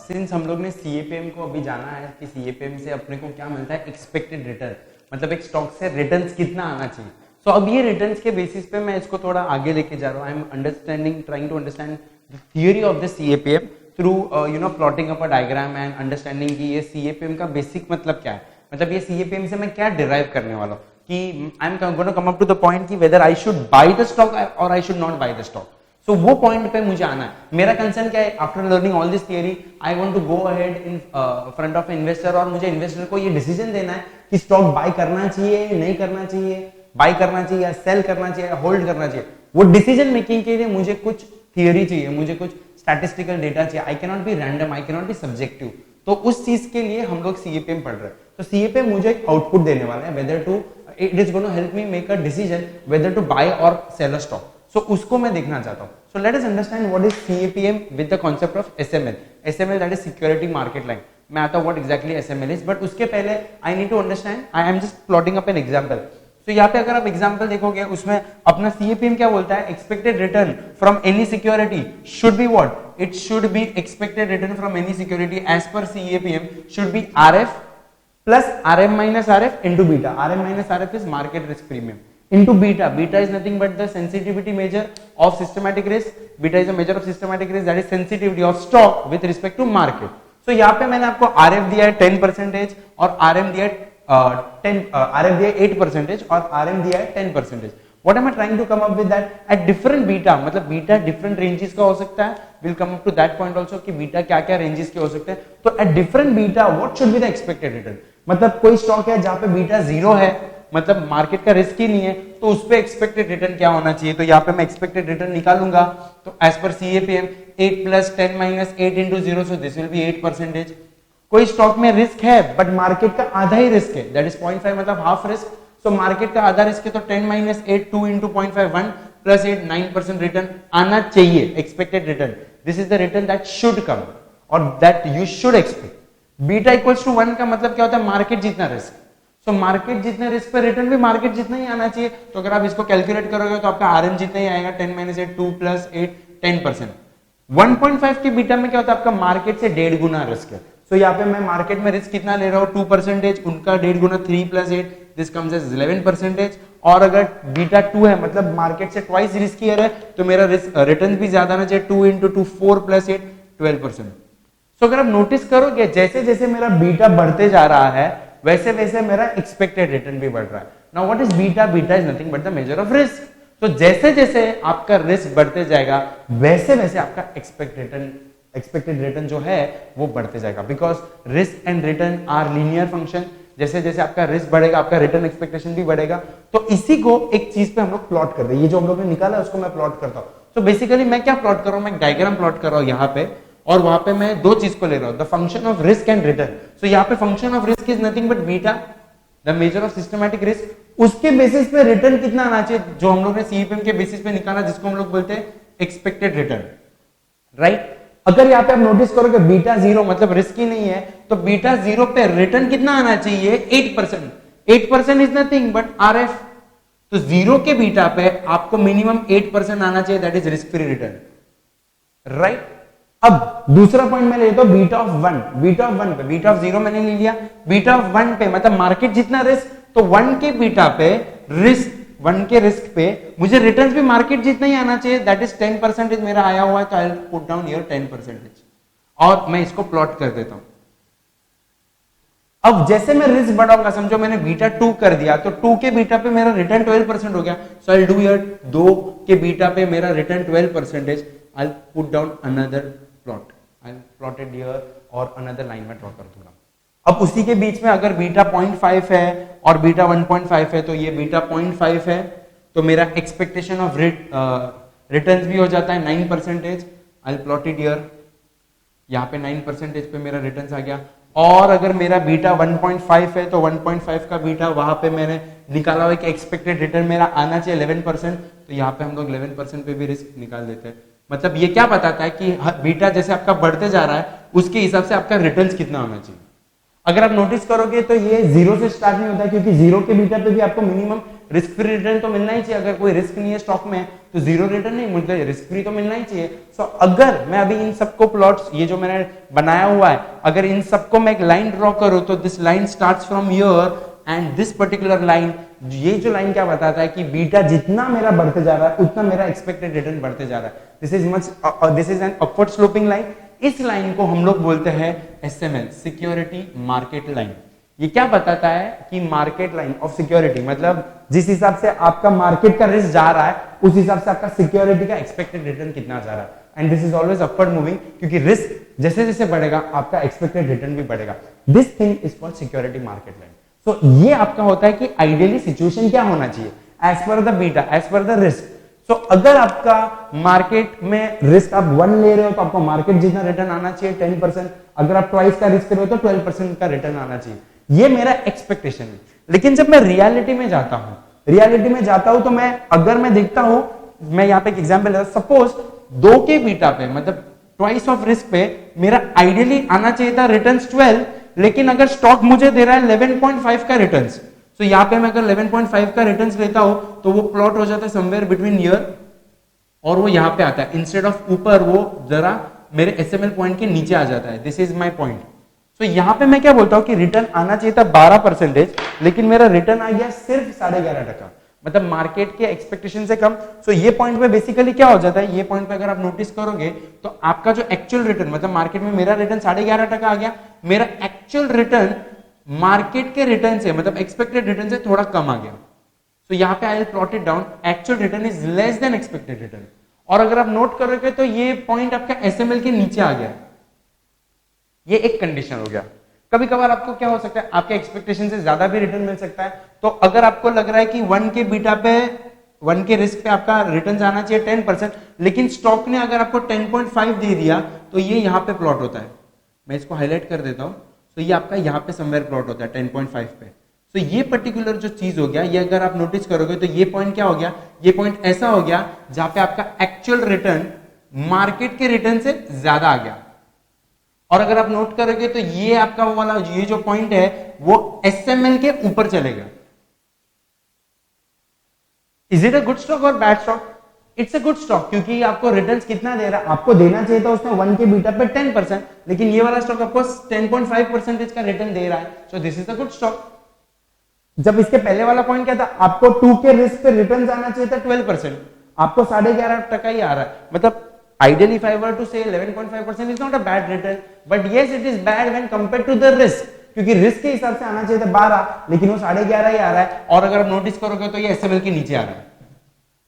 Since हम लोग ने सीएपीएम को अभी जाना है कि सीएपीएम से अपने को क्या मिलता है, एक्सपेक्टेड रिटर्न, मतलब एक स्टॉक से रिटर्न्स कितना आना चाहिए। सो अब ये रिटर्न्स के बेसिस पे मैं इसको थोड़ा आगे लेके जा रहा हूँ। I am understanding, trying to understand the theory of the CAPM through plotting up a diagram and understanding कि ये सीएपीएम का बेसिक मतलब क्या है, मतलब ये सीएपीएम से मैं क्या डिराइव करने वाला हूँ कि I am gonna come up to the point कि whether I should buy the stock और I should not buy the stock. So वो पॉइंट पे मुझे आना है। मेरा कंसर्न क्या है, after learning all this theory I want to go ahead in front of investor, और मुझे इन्वेस्टर को ये डिसीजन देना है कि स्टॉक बाय करना चाहिए, नहीं करना चाहिए, बाय करना चाहिए या सेल करना चाहिए, होल्ड करना चाहिए। वो डिसीजन मेकिंग के लिए मुझे कुछ थियरी चाहिए, मुझे कुछ स्टैटिस्टिकल डेटा चाहिए। I can not be random, I can not be subjective. तो उस चीज के लिए हम लोग सीएपीएम पढ़ रहे हैं। तो सीएपीएम मुझे एक आउटपुट देने वाला है, whether to it is gonna help me make a decision whether to buy और सेल अ स्टॉक। सो उसको मैं देखना चाहता हूं। So let us understand what is CAPM with the concept of SML. SML that is security market line. मैं आता हूं what exactly SML is, but उसके पहले I need to understand, I am just plotting up an example. तो यहाँ पे अगर आप एग्जांपल देखोगे उसमें अपना सीएपीएम क्या बोलता है, expected return from any security should be what, it should be expected return from any security as per CAPM should be RF plus RM minus RF into beta. RM minus RF is market risk premium into beta. Beta is nothing but the sensitivity measure of systematic risk. Beta is a measure of systematic risk, that is sensitivity of stock with respect to market. So यहाँ पे मैंने आपको RF दिया है 10% और RM दिया है RF दिया है 8% और RM दिया है 10%. What am I trying to come up with that? At different beta, मतलब beta different ranges का हो सकता है. We'll come up to that point also कि beta क्या-क्या ranges के हो सकते हैं. तो at different beta, what should be the expected return? मतलब कोई स्टॉक है जहां पे बीटा 0 है, मतलब मार्केट का रिस्क ही नहीं है, तो उस पे एक्सपेक्टेड रिटर्न क्या होना चाहिए। तो यहाँ पे मैं एक्सपेक्टेड रिटर्न निकालूंगा। तो as per CAPM 8 plus 10 minus 8 into 0, so this will be 8%. कोई स्टॉक में रिस्क है बट मार्केट का आधा ही रिस्क है, दैट इज 0.5, मतलब हाफ रिस्क। सो मार्केट का आधा रिस्क है तो 10 minus 8 2 into 0.5 1 plus 8 9% रिटर्न आना चाहिए, expected return. This is the return that should come और that you should expect. Beta equals to 1 का मतलब क्या होता है, मार्केट जितना रिस्क। सो मार्केट जितने रिस्क पे रिटर्न भी मार्केट जितना ही आना चाहिए। तो अगर आप इसको कैलकुलेट करोगे तो आपका आरएम जितना ही आएगा, 10 minus 8 2 plus 8 10%। 1.5 के बीटा में क्या होता है, आपका मार्केट से 1.5 गुना रिस्क है। सो यहाँ पे मैं मार्केट में रिस्क कितना ले रहा हूँ 2%, उनका 1.5 गुना 3 plus 8, दिस कम्स एज 11%। और अगर बीटा 2 है मतलब मार्केट से ट्वाइस रिस्कियर है, तो मेरा रिटर्न भी ज्यादा आना चाहिए, 2 into 2 4 plus 8 12%। तो अगर आप नोटिस करोगे जैसे जैसे मेरा बीटा बढ़ते जा रहा है वैसे वैसे मेरा एक्सपेक्टेड रिटर्न भी बढ़ रहा है। Now what is beta? Beta is nothing but the measure of risk. तो जैसे जैसे आपका रिस्क बढ़ते जाएगा वैसे वैसे आपका एक्सपेक्टेड रिटर्न जो है वो बढ़ते जाएगा, because risk and return are linear function. जैसे जैसे आपका रिस्क बढ़ेगा आपका रिटर्न एक्सपेक्टेशन भी बढ़ेगा। तो इसी को एक चीज पे हम लोग प्लॉट कर रहे हैं। ये जो हम लोग ने निकाला उसको मैं प्लॉट करता हूँ। तो बेसिकली मैं क्या प्लॉट कर रहा हूँ, मैं डायग्राम प्लॉट कर रहा हूँ यहाँ पे, और वहां पे मैं दो चीज को ले रहा हूं, the function of risk and return. So यहाँ पे function of risk is nothing but beta, the measure of systematic risk. उसके बेसिस पे रिटर्न कितना आना चाहिए जो हम लोग ने सीएपीएम के बेसिस पे निकाला, जिसको हम लोग बोलते हैं एक्सपेक्टेड रिटर्न, राइट। अगर यहाँ पे आप नोटिस करोगे बीटा 0 मतलब रिस्क ही नहीं है, तो बीटा 0 पे रिटर्न कितना आना चाहिए 8%। 8% इज नथिंग बट आरएफ। तो 0 के बीटा पे आपको मिनिमम 8% आना चाहिए, that is risk free return, right. अब दूसरा पॉइंट मैं लेता हूं बीटा ऑफ 1। बीटा ऑफ 1 पे, बीटा ऑफ 0 मैंने ले लिया, बीटा ऑफ 1 पे मतलब मार्केट जितना रिस्क, तो 1 के बीटा पे रिस्क, 1 के रिस्क पे मुझे रिटर्न्स भी मार्केट जितना ही आना चाहिए, दैट इज 10% मेरा आया हुआ है। तो I will put down here 10% और मैं इसको प्लॉट कर देता हूं। अब जैसे मैं रिस्क बढ़ाऊंगा, समझो मैंने बीटा 2 कर दिया, तो 2 के बीटा पे मेरा रिटर्न 12% हो गया। सो आई विल डू हियर 2 के बीटा पे मेरा return 12%। I will put down another plot, I will plot it here और अनदर लाइन में ड्रॉ कर दूंगा। अब उसी के बीच में अगर बीटा 0.5 है और बीटा 1.5 है, तो ये बीटा 0.5 है, तो मेरा एक्सपेक्टेशन ऑफ रिटर्न्स भी हो जाता है 9%। I will plot it here, यहाँ पे 9% पे मेरा रिटर्न्स आ गया। और अगर मेरा बीटा 1.5 है तो 1.5 का बीटा वहां पे मैंने निकाला हुआ कि एक्सपेक्टेड रिटर्न मेरा आना चाहिए 11%, तो यहाँ पे हम लोग 11% पे भी रिस्क निकाल देते हैं। मतलब ये क्या बताता है कि बीटा जैसे आपका बढ़ते जा रहा है उसके हिसाब से आपका रिटर्न्स कितना होना चाहिए। अगर आप नोटिस करोगे तो ये 0 से स्टार्ट नहीं होता है, क्योंकि 0 के बीटा पे भी आपको मिनिमम रिस्क फ्री रिटर्न तो मिलना ही चाहिए। अगर कोई रिस्क नहीं है स्टॉक में तो जीरो रिटर्न नहीं मिलता है, रिस्क फ्री तो मिलना ही चाहिए। सो अगर मैं अभी इन सबको प्लॉट्स, ये जो मैंने बनाया हुआ है, अगर इन सबको मैं एक लाइन ड्रॉ करूं तो this line starts from here and this particular line, ये जो लाइन क्या बताता है कि बीटा जितना मेरा बढ़ते जा रहा है उतना मेरा एक्सपेक्टेड रिटर्न बढ़ते जा रहा है। This is an upward sloping line. इस लाइन को हम लोग बोलते हैं एसएमएल, सिक्योरिटी मार्केट लाइन। ये क्या बताता है कि मार्केट लाइन ऑफ सिक्योरिटी, मतलब जिस हिसाब से आपका मार्केट का रिस्क जा रहा है उस हिसाब से आपका सिक्योरिटी का एक्सपेक्टेड रिटर्न कितना जा रहा है। And this is always upward moving, क्योंकि रिस्क जैसे जैसे बढ़ेगा आपका एक्सपेक्टेड रिटर्न भी बढ़ेगा। This thing is called security market line. So ये आपका होता है कि आइडियली सिचुएशन क्या होना चाहिए as per the beta, as per the risk. तो अगर आपका मार्केट में रिस्क आप 1 ले रहे हो तो आपको मार्केट जितना रिटर्न आना चाहिए 10%, अगर आप ट्वाइस का रिस्क रहे हो तो 12% का रिटर्न आना चाहिए। ये मेरा एक्सपेक्टेशन है। लेकिन जब मैं रियलिटी में जाता हूं तो अगर मैं देखता हूं, मैं यहाँ पे एक एग्जांपल लेता हूं, सपोज 2 के बीटा पे मतलब ट्वाइस ऑफ रिस्क पे मेरा आइडियली आना चाहिए था रिटर्न्स 12, लेकिन अगर स्टॉक मुझे दे रहा है 11.5 का रिटर्न्स, तो यहाँ पे मैं अगर 11.5 का रिटर्न्स लेता हूं तो वो प्लॉट हो जाता है समवेयर बिटवीन ईयर और वो यहाँ पे आता है, इंस्टेड ऑफ ऊपर वो जरा मेरे एसएमएल पॉइंट के नीचे आ जाता है। This is my point. तो यहाँ पे मैं क्या बोलता हूँ कि रिटर्न आना चाहिए था 12%, लेकिन मेरा रिटर्न आ गया सिर्फ 11.5%, मतलब मार्केट के एक्सपेक्टेशन से कम। सो ये पॉइंट पे बेसिकली क्या हो जाता है, ये पॉइंट पे अगर आप नोटिस करोगे तो आपका जो एक्चुअल रिटर्न, मतलब मार्केट में मेरा रिटर्न 11.5% आ गया, मेरा एक्चुअल रिटर्न मार्केट के रिटर्न से मतलब एक्सपेक्टेड रिटर्न से थोड़ा कम आ गया। तो यहाँ पे I will plot it down, actual return is less than expected return. और अगर आप नोट करोगे तो ये पॉइंट आपका एसएमएल के नीचे आ गया, ये एक कंडीशन हो गया। कभी कभार आपको क्या हो सकता है, आपके एक्सपेक्टेशन से ज्यादा भी रिटर्न मिल सकता है। तो अगर आपको लग रहा है कि 1 के बीटा पे, 1 के रिस्क पे आपका रिटर्न आना चाहिए 10%, लेकिन स्टॉक ने अगर आपको 10.5 दे दिया तो ये यहाँ पे प्लॉट होता है। मैं इसको हाईलाइट कर देता हूं, तो ये आपका यहाँ पे समवेयर प्लॉट होता है 10.5 पे। तो ये पर्टिकुलर जो चीज हो गया, ये अगर आप नोटिस करोगे तो ये पॉइंट क्या हो गया, ये पॉइंट ऐसा हो गया जहां पे आपका एक्चुअल रिटर्न मार्केट के रिटर्न से ज्यादा आ गया। और अगर आप नोट करोगे तो ये आपका वो वाला ये जो पॉइंट है वो एसएमएल के ऊपर चलेगा। Is it a good stock और bad stock? It's a good stock, क्योंकि आपको रिटर्न्स कितना दे रहा है, आपको देना चाहिए था उसने 1 के बीटा पे 10%, लेकिन ये वाला स्टॉक आपको 10.5% का रिटर्न दे रहा है। So this is a good stock. जब इसके पहले वाला पॉइंट क्या था, आपको 2 के रिस्क पे रिटर्न आना चाहिए था 12%, आपको 11.5% ही आ रहा है। मतलब ideally if I were to say 11.5% is not a bad return, but yes it is bad when compared to the risk, क्योंकि रिस्क के हिसाब से आना चाहिए था 12, लेकिन वो 11.5 ही आ रहा है। और अगर आप नोटिस करोगे तो ये एसएमएल के नीचे आ रहा है।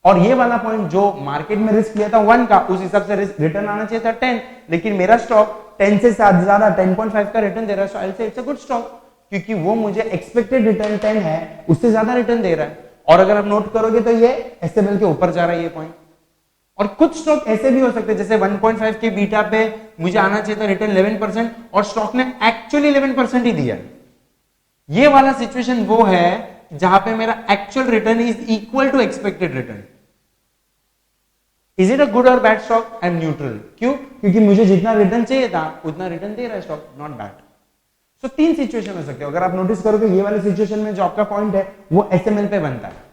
और ये वाला पॉइंट जो मार्केट में रिस्क लिया था 1 का, उस हिसाब से रिटर्न आना चाहिए था 10, लेकिन मेरा स्टॉक 10 से ज्यादा 10.5 का रिटर्न दे रहा है। So I will say it's a good stock, क्योंकि वो मुझे एक्सपेक्टेड रिटर्न 10 है, उससे ज्यादा रिटर्न दे रहा है। और अगर आप नोट करोगे तो ये एसएमएल के ऊपर जा रहा है ये पॉइंट। और कुछ स्टॉक ऐसे भी हो सकते हैं, जैसे 1.5 के बीटा पे मुझे आना चाहिए था रिटर्न 11% और स्टॉक ने एक्चुअली 11% ही दिया। ये वाला सिचुएशन वो है जहां पे मेरा actual return is equal to expected return. Is it a good और bad stock? I am neutral. क्यों? क्योंकि मुझे जितना रिटर्न चाहिए था उतना रिटर्न दे रहा है stock, not bad. So 3 situation हो सकते हो। अगर आप नोटिस करोगे ये वाले सिचुएशन में जो आपका पॉइंट है वो एसएमएल पे बनता है।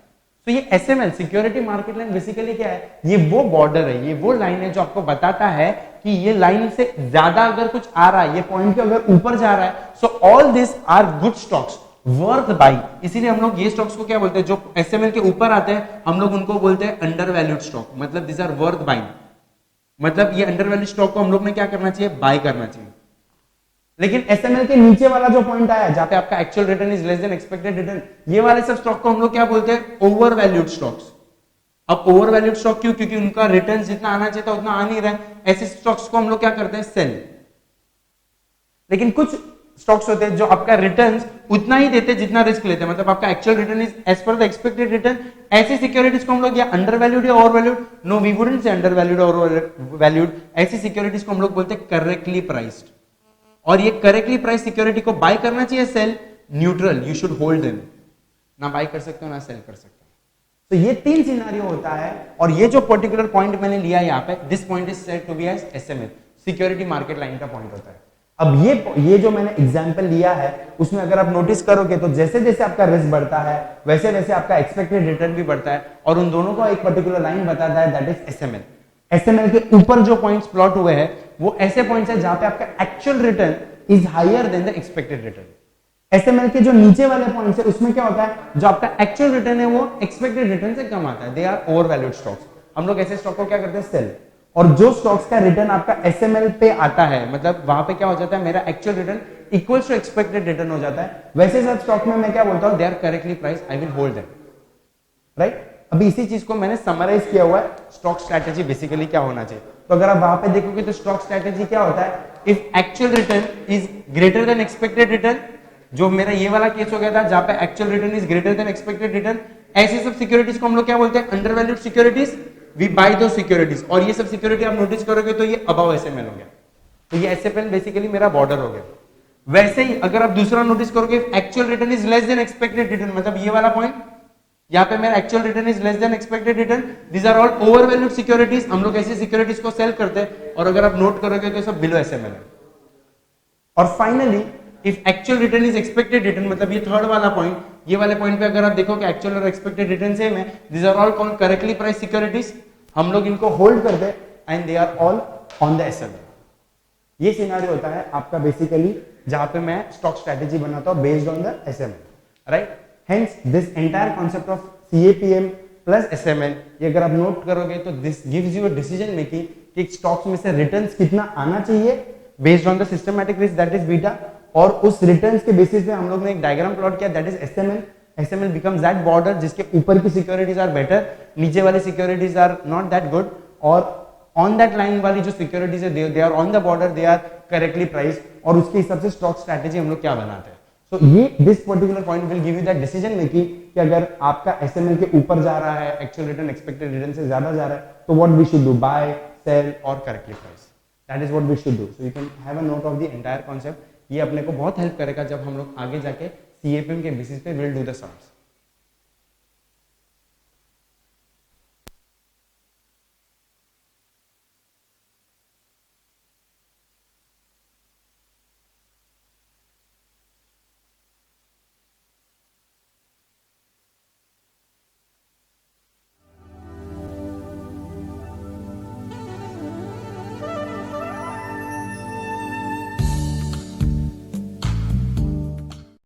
तो ये SML, security market line, basically क्या है, ये वो बॉर्डर है, ये वो लाइन है जो आपको बताता है कि ये लाइन से ज्यादा अगर कुछ आ रहा है, ये पॉइंट के अगर ऊपर जा रहा है, so all this are good stocks worth buy. इसीलिए हम लोग ये स्टॉक्स को क्या बोलते हैं, जो एसएमएल के ऊपर आते हैं हम लोग उनको बोलते हैं अंडर वैल्यूड स्टॉक, मतलब दिस आर वर्थ बाइंग। मतलब ये अंडर वैल्यूड स्टॉक को हम लोग ने क्या करना चाहिए, बाय करना चाहिए। लेकिन एसएमएल के नीचे वाला जो पॉइंट आया जहां पे आपका actual return is less than expected return, ये वाले सब स्टॉक को हम लोग क्या बोलते हैं, ओवर वैल्यूड स्टॉक्स। अब ओवर वैल्यूड स्टॉक क्यों? क्योंकि उनका रिटर्न जितना आना चाहिए था उतना आ नहीं रहा है। ऐसे स्टॉक्स को हम लोग क्या करते हैं, सेल। लेकिन कुछ स्टॉक्स होते हैं जो आपका रिटर्न उतना ही देते हैं जितना रिस्क लेते हैं, मतलब आपका actual return is as per the expected return. ऐसी सिक्योरिटीज को हम लोग या अंडर वैल्यूड या overvalued, no we wouldn't say undervalued और वैल्यूड, ऐसी सिक्योरिटीज को हम लोग बोलते हैं करेक्टली प्राइस्ड। और ये करेक्टली प्राइस सिक्योरिटी को बाय करना चाहिए, sell, neutral, you should hold them. ना बाय कर सकते हो ना सेल कर सकते हो। तो ये 3 सिनेरियो होता है। और ये जो पर्टिकुलर पॉइंट मैंने लिया यहाँ पे, this point is said to be as SML, security market line का पॉइंट होता है। अब ये जो मैंने एग्जांपल लिया है उसमें अगर आप नोटिस करोगे तो जैसे जैसे आपका रिस्क बढ़ता है वैसे वैसे आपका एक्सपेक्टेड रिटर्न भी बढ़ता है और उन दोनों का एक पर्टिकुलर लाइन बताता है, दैट इज एसएमएल। एसएमएल के ऊपर जो पॉइंट्स प्लॉट हुए हैं वो ऐसे पॉइंट्स है जहां पे आपका actual return is higher than the expected return. SML के जो नीचे वाले पॉइंट्स है उसमें क्या होता है, जो आपका एक्चुअल रिटर्न है वो एक्सपेक्टेड रिटर्न से कम आता है, they are overvalued stocks. हम लोग ऐसे स्टॉक को क्या करते हैं, सेल। और जो स्टॉक्स का रिटर्न आपका एसएमएल पे आता है, मतलब वहां पे क्या हो जाता है, मेरा actual return equals to expected return हो जाता है, वैसे सब स्टॉक में मैं क्या बोलता हूं, they are correctly price, I will hold them, right. अभी इसी चीज को मैंने समराइज किया हुआ है, स्टॉक स्ट्रैटेजी बेसिकली क्या होना चाहिए। तो अगर आप वहां पे देखोगे तो स्टॉक स्ट्रैटेजी क्या होता है, if actual return is greater than expected return, जो मेरा ये वाला केस हो गया था जहां पे actual return is greater than expected return, ऐसे सब सिक्योरिटीज को हम लोग क्या बोलते हैं, undervalued securities, we buy दो सिक्योरिटीज। और ये सब सिक्योरिटी आप नोटिस करोगे तो ये अबव एसएमएल हो गया, तो ये एसएमएल बेसिकली मेरा बॉर्डर हो गया। वैसे ही अगर आप दूसरा नोटिस करोगे, actual return is less than expected return, मतलब ये वाला पॉइंट यहाँ पे मेरा actual return is less than expected return, these are all overvalued securities. हम लोग ऐसी सिक्योरिटीज को सेल करते हैं और अगर आप नोट करोगे तो सब बिलो एसएमएल है। और finally if actual return is expected return, मतलब ये थर्ड वाला पॉइंट, ये वाले पॉइंट पे अगर आप देखो कि एक्चुअल और एक्सपेक्टेड रिटर्न सेम है, these are all called correctly price securities, हम लोग इनको होल्ड करते हैं and they are all on the SML. ये सिनेरियो होता है आपका बेसिकली जहां पे मैं स्टॉक स्ट्रेटेजी बनाता हूं based on the SML, right. Hence this entire concept of CAPM plus SML, ये अगर आप नोट करोगे तो this gives you a decision making कि स्टॉक्स में से रिटर्न्स कितना आना चाहिए based on the systematic risk, that is beta. और उस रिटर्न्स के बेसिस पे हम लोग ने एक डायग्राम प्लॉट किया, that is SML. SML becomes that border जिसके ऊपर की सिक्योरिटीज आर बेटर, नीचे वाली securities are not that good, और ऑन दैट लाइन वाली जो सिक्योरिटीज है they are on the border, they are correctly price, और उसके हिसाब से स्टॉक स्ट्रैटेजी हम लोग क्या बनाते हैं। सो ये this particular point will give you that decision making कि अगर आपका एसएमएल के ऊपर जा रहा है, एक्चुअल रिटर्न एक्सपेक्टेड रिटर्न से ज्यादा जा रहा है, तो what we should do, buy, sell और correctly price, that is what we should do. So you can have a note of the entire concept. ये अपने को बहुत हेल्प करेगा जब हम लोग आगे जाके सीएपीएम के बेसिस पे विल डू द सम्स।